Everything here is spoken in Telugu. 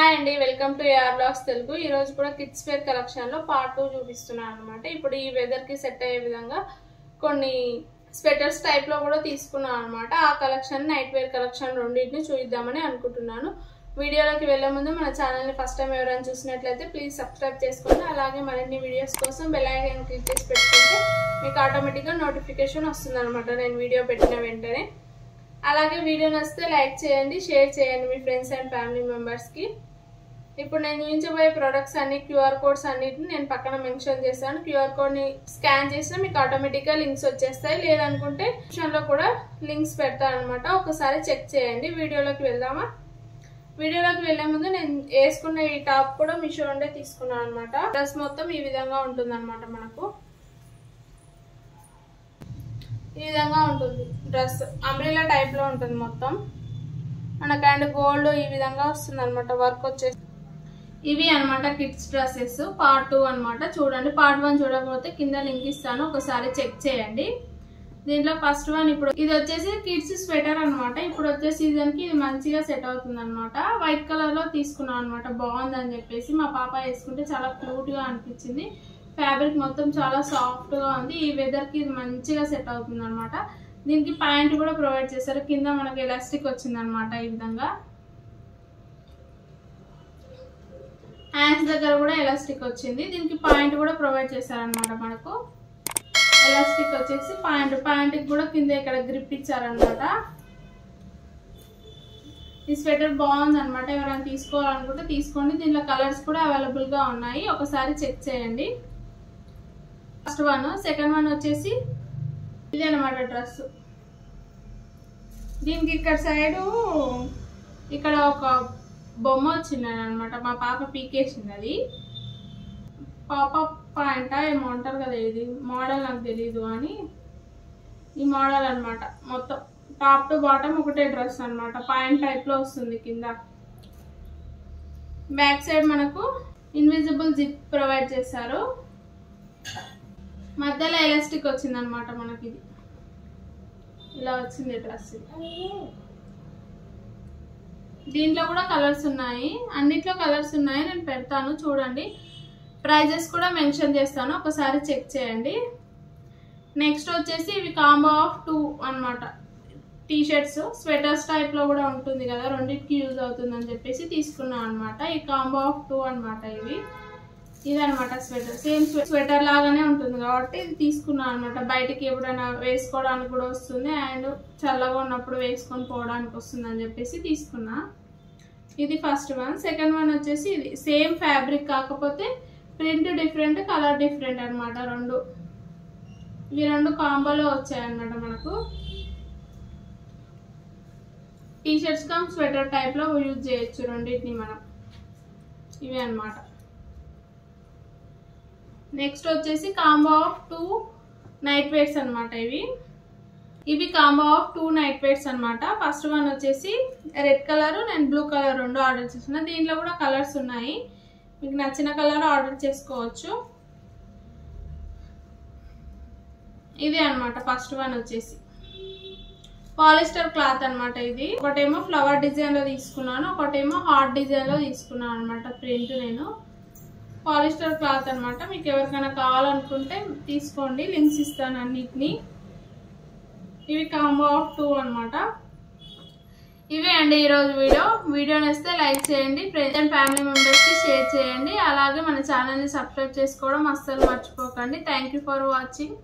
హాయ్ అండి, welcome to AR blogs Telugu. ఈ రోజు కూడా కిడ్స్ వేర్ కలెక్షన్ లో పార్ట్ 2 చూపిస్తున్నాను అన్నమాట. ఇప్పుడు ఈ వెదర్ కి సెట్ అయ్యే విధంగా కొన్ని స్వెటర్స్ టైప్ లో కూడా తీసుకున్నాను అన్నమాట. ఆ కలెక్షన్ నైట్ వేర్ కలెక్షన్ రెండింటిని చూద్దామని అనుకుంటున్నాను. వీడియోలోకి వెళ్లే ముందు మన ఛానల్ ని ఫస్ట్ టైం ఎవరైనా చూసినట్లయితే ప్లీజ్ సబ్స్క్రైబ్ చేసుకోండి. అలాగే మరిన్ని వీడియోస్ కోసం బెల్ ఐకాన్ క్లిక్ చేసి పెట్టుకుంటే మీకు ఆటోమేటిక్ గా నోటిఫికేషన్ వస్తుంది అన్నమాట నేను వీడియో పెట్టిన వెంటనే. అలాగే వీడియో నచ్చితే లైక్ చేయండి, షేర్ చేయండి మీ ఫ్రెండ్స్ అండ్ ఫ్యామిలీ మెంబర్స్ కి. ఇప్పుడు నేను చూపించబోయే ప్రొడక్ట్స్ అన్ని క్యూఆర్ కోడ్స్ అన్నిటిని నేను పక్కన మెన్షన్ చేస్తాను. క్యూఆర్ కోడ్ ని స్కాన్ చేసినా మీకు ఆటోమేటిక్ గా లింక్స్ వచ్చేస్తాయి. లేదనుకుంటే డిస్క్రిప్షన్ లో కూడా లింక్స్ పెడతాను అనమాట. ఒకసారి చెక్ చేయండి. వీడియోలోకి వెళ్దామా? వీడియోలోకి వెళ్లే ముందు నేను వేసుకున్న ఈ టాప్ కూడా మీషో నుండే తీసుకున్నాను అనమాట. డ్రెస్ మొత్తం ఈ విధంగా ఉంటుంది అనమాట. మనకు ఈ విధంగా ఉంటుంది డ్రెస్, అంబ్రెల్లా టైప్ లో ఉంటుంది మొత్తం మనకు. అండ్ గోల్డ్ ఈ విధంగా వస్తుంది అనమాట వర్క్ వచ్చేసి. ఇవి అనమాట కిడ్స్ డ్రెస్సెస్ పార్ట్ 2 అనమాట. చూడండి, పార్ట్ 1 చూడకపోతే కింద లింక్ ఇస్తాను, ఒకసారి చెక్ చేయండి. దీంట్లో ఫస్ట్ వన్ ఇప్పుడు ఇది వచ్చేసి కిడ్స్ స్వెటర్ అనమాట. ఇప్పుడు వచ్చే సీజన్ కి ఇది మంచిగా సెట్ అవుతుంది అనమాట. వైట్ కలర్ లో తీసుకున్నాం అనమాట. బాగుందని చెప్పేసి మా పాప వేసుకుంటే చాలా క్యూట్ గా అనిపించింది. ఫ్యాబ్రిక్ మొత్తం చాలా సాఫ్ట్ గా ఉంది. ఈ వెదర్ కి ఇది మంచిగా సెట్ అవుతుంది అనమాట. దీనికి ప్యాంట్ కూడా ప్రొవైడ్ చేశారు. కింద మనకి ఎలాస్టిక్ వచ్చింది అనమాట. ఈ విధంగా హ్యాండ్స్ దగ్గర కూడా ఎలాస్టిక్ వచ్చింది. దీనికి ప్యాంట్ కూడా ప్రొవైడ్ చేశారనమాట. మనకు ఎలాస్టిక్ వచ్చేసి ప్యాంట్ కి కూడా కింద ఇక్కడ గ్రిప్ ఇచ్చారనమాట. ఈ స్వెటర్ బాగుంది అనమాట. ఎవరైనా తీసుకోవాలనుకుంటే తీసుకోండి. దీంట్లో కలర్స్ కూడా అవైలబుల్ గా ఉన్నాయి, ఒకసారి చెక్ చేయండి. First one. సెకండ్ వన్ వచ్చేసి ఇది అనమాట డ్రెస్. దీనికి ఇక్కడ సైడు ఇక్కడ ఒక బొమ్మ వచ్చింది అనమాట. మా పాప పీకేసింది. అది పాప ప్యాంట్ ఏమో అంటారు కదా, ఇది మోడల్ నాకు తెలీదు అని ఈ మోడల్ అనమాట. మొత్తం టాప్ టు బాటమ్ ఒకటే డ్రెస్ అనమాట. ప్యాంట్ టైప్ లో వస్తుంది. కింద బ్యాక్ సైడ్ మనకు ఇన్విజిబుల్ జిప్ ప్రొవైడ్ చేశారు. మధ్యలో ఎలాస్టిక్ వచ్చింది అనమాట. మనకి ఇది ఇలా వచ్చింది డ్రెస్. దీంట్లో కూడా కలర్స్ ఉన్నాయి, అన్నిట్లో కలర్స్ ఉన్నాయి. నేను పెడతాను చూడండి. ప్రైజెస్ కూడా మెన్షన్ చేస్తాను, ఒకసారి చెక్ చేయండి. నెక్స్ట్ వచ్చేసి ఇవి కాంబో ఆఫ్ 2 అనమాట. టీ షర్ట్స్ స్వెటర్స్ టైప్ లో కూడా ఉంటుంది కదా, రెండింటికి యూజ్ అవుతుంది అని చెప్పేసి తీసుకున్నాను అనమాట. ఈ కాంబో ఆఫ్ 2 అనమాట. ఇదనమాట స్వెటర్. సేమ్ స్వెటర్ లాగానే ఉంటుంది కాబట్టి ఇది తీసుకున్నాను అనమాట. బయటికి ఎప్పుడైనా వేసుకోవడానికి కూడా వస్తుంది, అండ్ చల్లగా ఉన్నప్పుడు వేసుకొని పోవడానికి వస్తుంది అని చెప్పేసి తీసుకున్నా. ఇది ఫస్ట్ వన్. సెకండ్ వన్ వచ్చేసి ఇది సేమ్ ఫ్యాబ్రిక్ కాకపోతే ప్రింట్ డిఫరెంట్, కలర్ డిఫరెంట్ అనమాట. ఇవి రెండు కాంబోలో వచ్చాయన్నమాట. మనకు T shirts come sweater type లో యూజ్ చేయొచ్చు రెండింటిని మనం. ఇవి అనమాట. నెక్స్ట్ వచ్చేసి కాంబో ఆఫ్ 2 నైట్ వేర్స్ అనమాట. ఇవి కాంబో ఆఫ్ 2 నైట్ వేర్స్ అనమాట. ఫస్ట్ వన్ వచ్చేసి రెడ్ కలర్, నేను బ్లూ కలర్ రెండు ఆర్డర్ చేసిన. దీంట్లో కూడా కలర్స్ ఉన్నాయి, మీకు నచ్చిన కలర్ ఆర్డర్ చేసుకోవచ్చు. ఇది అనమాట ఫస్ట్ వన్ వచ్చేసి పాలిస్టర్ క్లాత్ అనమాట. ఇది ఒకటేమో ఫ్లవర్ డిజైన్ లో తీసుకున్నాను, ఒకటేమో హార్ట్ డిజైన్ లో తీసుకున్నాను అనమాట. ప్రింట్ నేను పాలిస్టర్ క్లాత్ అనమాట. మీకు ఎవరికైనా కావాలనుకుంటే తీసుకోండి, లింక్స్ ఇస్తాను అన్నిటిని. ఇవి కాంబో ఆఫ్ 2 అనమాట. ఇవే అండి ఈరోజు వీడియో నచ్చితే లైక్ చేయండి, ఫ్రెండ్స్ అండ్ ఫ్యామిలీ మెంబర్స్ కి షేర్ చేయండి. అలాగే మన ఛానల్ ని సబ్స్క్రైబ్ చేసుకోవడం అస్సలు మర్చిపోకండి. Thank you for watching.